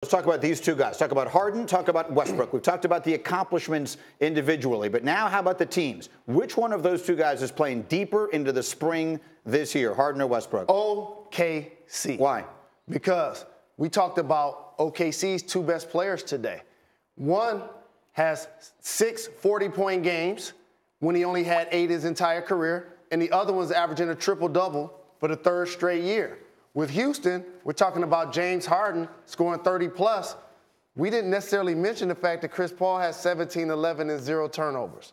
Let's talk about these two guys. Talk about Harden, talk about Westbrook. We've talked about the accomplishments individually, but now how about the teams? Which one of those two guys is playing deeper into the spring this year, Harden or Westbrook? OKC. Why? Because we talked about OKC's two best players today. One has 6 40-point games when he only had 8 his entire career, and the other one's averaging a triple-double for the 3rd straight year. With Houston, we're talking about James Harden scoring 30-plus. We didn't necessarily mention the fact that Chris Paul has 17, 11, and 0 turnovers.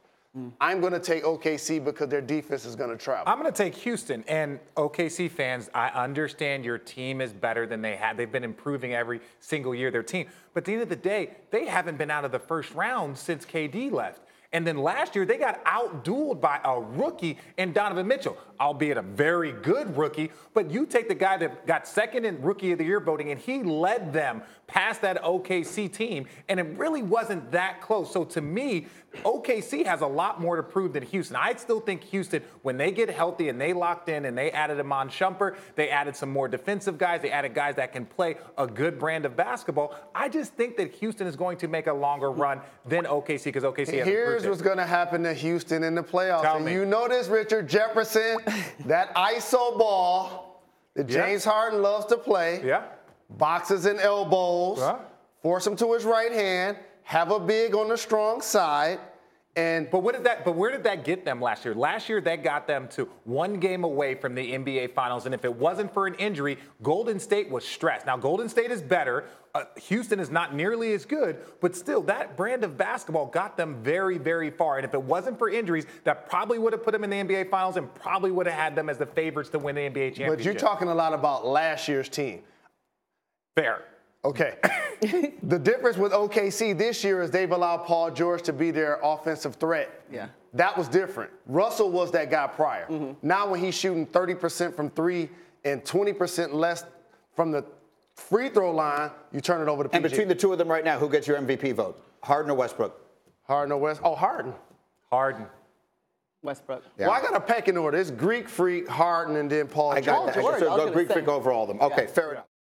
I'm going to take OKC because their defense is going to travel. I'm going to take Houston. And OKC fans, I understand your team is better than they had. They've been improving every single year, their team. But at the end of the day, they haven't been out of the first round since KD left. And then last year, they got out-dueled by a rookie in Donovan Mitchell, albeit a very good rookie. But you take the guy that got second in Rookie of the Year voting, and he led them past that OKC team, and it really wasn't that close. So to me, OKC has a lot more to prove than Houston. I still think Houston, when they get healthy and they locked in and they added Iman Shumpert, they added some more defensive guys, they added guys that can play a good brand of basketball. I just think that Houston is going to make a longer run than OKC because OKC has Here's what's going to happen to Houston in the playoffs. Tell and me. You know this, Richard Jefferson, that ISO ball that James Harden loves to play. Yeah. Boxes and elbows, force him to his right hand, have a big on the strong side. But where did that get them last year? Last year, that got them to 1 game away from the NBA Finals. And if it wasn't for an injury, Golden State was stressed. Now, Golden State is better. Houston is not nearly as good. But still, that brand of basketball got them very, very far. And if it wasn't for injuries, that probably would have put them in the NBA Finals and probably would have had them as the favorites to win the NBA championship. But you're talking a lot about last year's team. Fair. Okay. The difference with OKC this year is they've allowed Paul George to be their offensive threat. Yeah. That was different. Russell was that guy prior. Now when he's shooting 30% from 3 and 20% less from the free throw line, you turn it over to PG. And between the two of them right now, who gets your MVP vote? Harden or Westbrook? Harden or West? Oh, Harden. Harden. Westbrook. Yeah. Well, I got a pecking order. It's Greek Freak, Harden, and then Paul George. I got that. George. So I was go gonna Greek say. freak over all of them. Okay, fair enough.